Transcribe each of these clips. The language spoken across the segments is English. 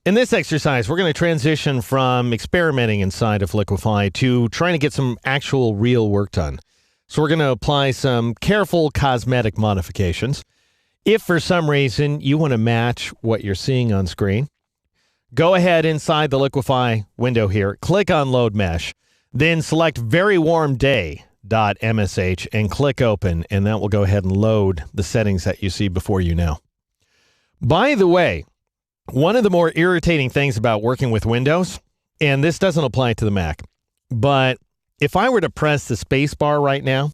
In this exercise, we're going to transition from experimenting inside of Liquify to trying to get some actual real work done. So we're going to apply some careful cosmetic modifications. If for some reason you want to match what you're seeing on screen, go ahead inside the Liquify window here, click on Load Mesh, then select Very Warm Day.msh and click Open, and that will go ahead and load the settings that you see before you now. By the way, one of the more irritating things about working with Windows, and this doesn't apply to the Mac, but if I were to press the space bar right now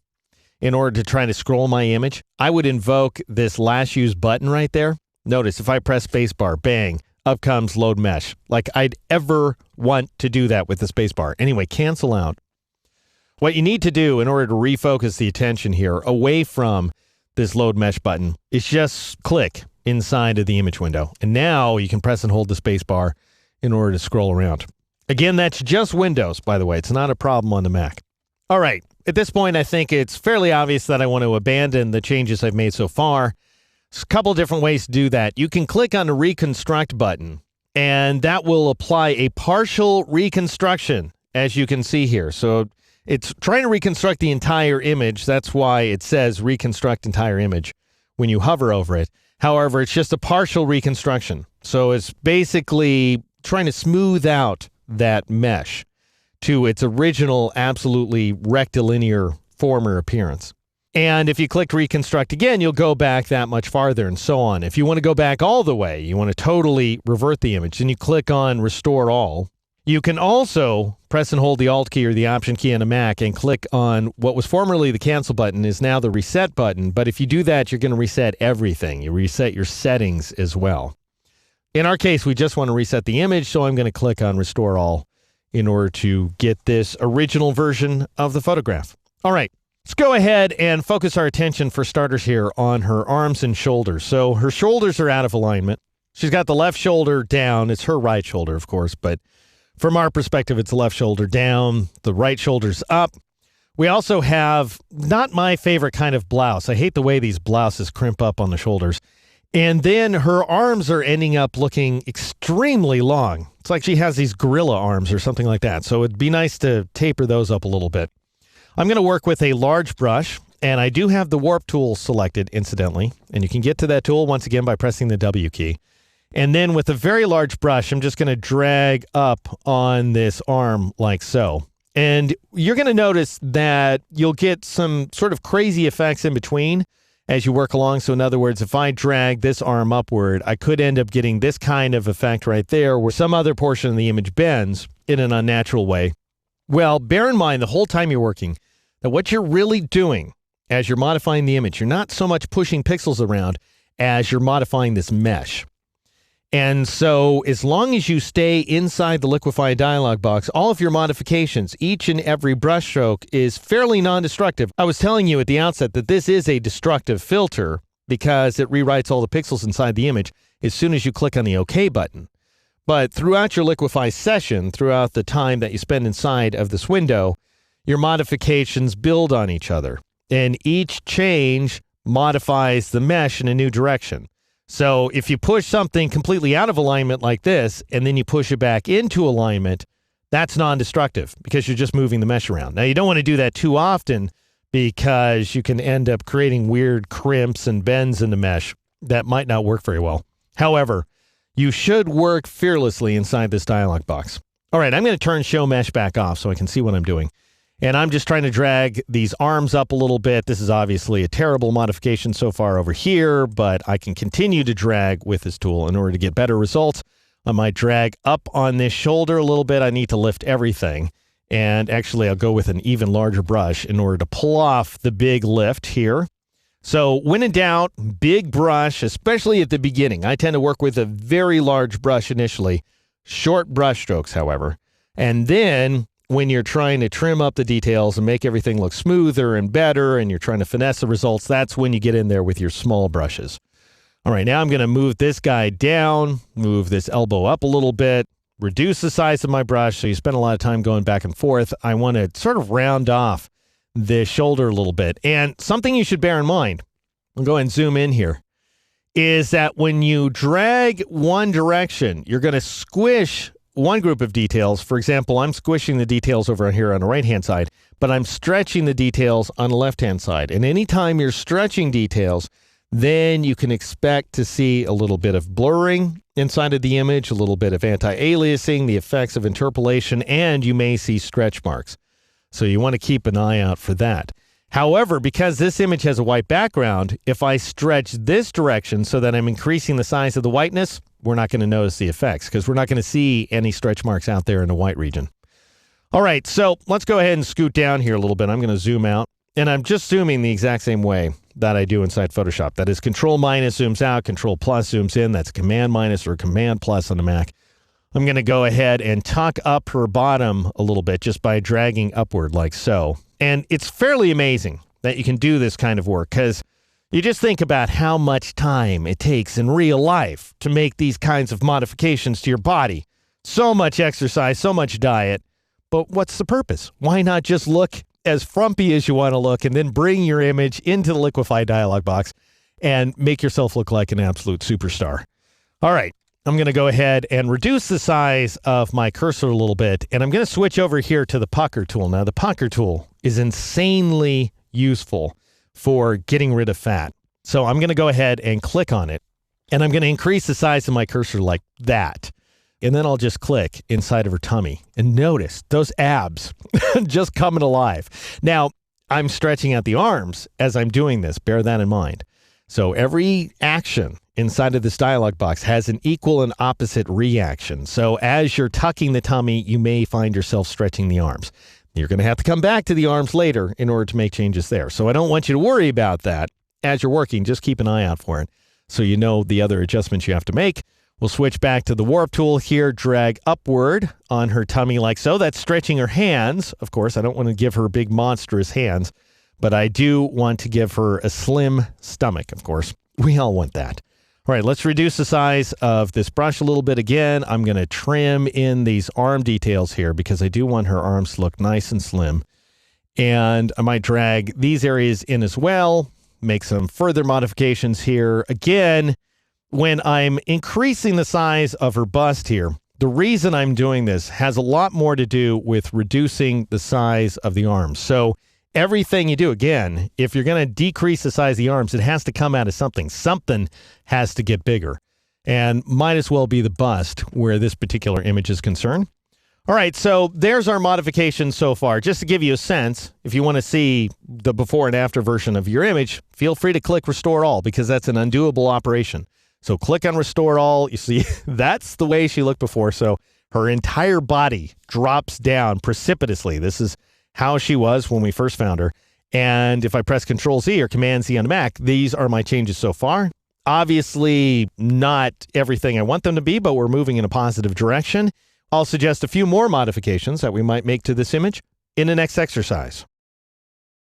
in order to try to scroll my image, I would invoke this last use button right there. Notice if I press space bar, bang, up comes Load Mesh. Like I'd ever want to do that with the space bar. Anyway, cancel out. What you need to do in order to refocus the attention here away from this Load Mesh button is just click inside of the image window. And now you can press and hold the space bar in order to scroll around. Again, that's just Windows, by the way. It's not a problem on the Mac. All right. At this point, I think it's fairly obvious that I want to abandon the changes I've made so far. There's a couple different ways to do that. You can click on the Reconstruct button, and that will apply a partial reconstruction, as you can see here. So it's trying to reconstruct the entire image. That's why it says Reconstruct Entire Image when you hover over it. However, it's just a partial reconstruction. So it's basically trying to smooth out that mesh to its original, absolutely rectilinear form or appearance. And if you click Reconstruct again, you'll go back that much farther and so on. If you want to go back all the way, you want to totally revert the image, then you click on Restore All. You can also press and hold the Alt key or the Option key on a Mac and click on what was formerly the Cancel button is now the Reset button. But if you do that, you're going to reset everything. You reset your settings as well. In our case, we just want to reset the image, so I'm going to click on Restore All in order to get this original version of the photograph. All right, let's go ahead and focus our attention for starters here on her arms and shoulders. So her shoulders are out of alignment. She's got the left shoulder down. It's her right shoulder, of course, but from our perspective, it's the left shoulder down, the right shoulder's up. We also have not my favorite kind of blouse. I hate the way these blouses crimp up on the shoulders. And then her arms are ending up looking extremely long. It's like she has these gorilla arms or something like that. So it'd be nice to taper those up a little bit. I'm going to work with a large brush, and I do have the warp tool selected, incidentally. And you can get to that tool once again by pressing the W key. And then with a very large brush, I'm just going to drag up on this arm like so. And you're going to notice that you'll get some sort of crazy effects in between as you work along. So in other words, if I drag this arm upward, I could end up getting this kind of effect right there where some other portion of the image bends in an unnatural way. Well, bear in mind the whole time you're working that what you're really doing as you're modifying the image, you're not so much pushing pixels around as you're modifying this mesh. And so as long as you stay inside the Liquify dialog box, all of your modifications, each and every brush stroke is fairly non-destructive. I was telling you at the outset that this is a destructive filter because it rewrites all the pixels inside the image as soon as you click on the OK button. But throughout your Liquify session, throughout the time that you spend inside of this window, your modifications build on each other. And each change modifies the mesh in a new direction. So if you push something completely out of alignment like this, and then you push it back into alignment, that's non-destructive because you're just moving the mesh around. Now, you don't want to do that too often because you can end up creating weird crimps and bends in the mesh that might not work very well. However, you should work fearlessly inside this dialog box. All right, I'm going to turn Show Mesh back off so I can see what I'm doing. And I'm just trying to drag these arms up a little bit. This is obviously a terrible modification so far over here, but I can continue to drag with this tool in order to get better results. I might drag up on this shoulder a little bit. I need to lift everything. And actually, I'll go with an even larger brush in order to pull off the big lift here. So when in doubt, big brush, especially at the beginning. I tend to work with a very large brush initially. Short brush strokes, however. And then when you're trying to trim up the details and make everything look smoother and better and you're trying to finesse the results, that's when you get in there with your small brushes. All right, now I'm going to move this guy down, move this elbow up a little bit, reduce the size of my brush so you spend a lot of time going back and forth. I want to sort of round off the shoulder a little bit. And something you should bear in mind, I'll go ahead and zoom in here, is that when you drag one direction, you're going to squish one group of details. For example, I'm squishing the details over here on the right-hand side, but I'm stretching the details on the left-hand side. And anytime you're stretching details, then you can expect to see a little bit of blurring inside of the image, a little bit of anti-aliasing, the effects of interpolation, and you may see stretch marks. So you want to keep an eye out for that. However, because this image has a white background, if I stretch this direction so that I'm increasing the size of the whiteness, we're not going to notice the effects because we're not going to see any stretch marks out there in the white region. All right, so let's go ahead and scoot down here a little bit. I'm going to zoom out, and I'm just zooming the exact same way that I do inside Photoshop. That is Control minus zooms out, Control plus zooms in. That's Command minus or Command plus on the Mac. I'm going to go ahead and tuck up her bottom a little bit just by dragging upward like so. And it's fairly amazing that you can do this kind of work because you just think about how much time it takes in real life to make these kinds of modifications to your body. So much exercise, so much diet. But what's the purpose? Why not just look as frumpy as you want to look and then bring your image into the Liquify dialog box and make yourself look like an absolute superstar? All right. I'm going to go ahead and reduce the size of my cursor a little bit, and I'm going to switch over here to the pucker tool. Now, the pucker tool is insanely useful for getting rid of fat. So I'm going to go ahead and click on it, and I'm going to increase the size of my cursor like that. And then I'll just click inside of her tummy, and notice those abs just coming alive. Now, I'm stretching out the arms as I'm doing this. Bear that in mind. So every action inside of this dialog box has an equal and opposite reaction. So as you're tucking the tummy, you may find yourself stretching the arms. You're going to have to come back to the arms later in order to make changes there. So I don't want you to worry about that as you're working. Just keep an eye out for it so you know the other adjustments you have to make. We'll switch back to the warp tool here, drag upward on her tummy like so. That's stretching her hands. Of course, I don't want to give her big monstrous hands, but I do want to give her a slim stomach, of course. We all want that. All right, let's reduce the size of this brush a little bit again. I'm going to trim in these arm details here because I do want her arms to look nice and slim. And I might drag these areas in as well, make some further modifications here. Again, when I'm increasing the size of her bust here, the reason I'm doing this has a lot more to do with reducing the size of the arms. So everything you do, again, if you're going to decrease the size of the arms, it has to come out of something. Something has to get bigger. And might as well be the bust where this particular image is concerned. All right, so there's our modifications so far. Just to give you a sense, if you want to see the before and after version of your image, feel free to click Restore All because that's an undoable operation. So click on Restore All. You see, that's the way she looked before. So her entire body drops down precipitously. This is how she was when we first found her. And if I press Control Z or Command Z on the Mac, these are my changes so far. Obviously, not everything I want them to be, but we're moving in a positive direction. I'll suggest a few more modifications that we might make to this image in the next exercise.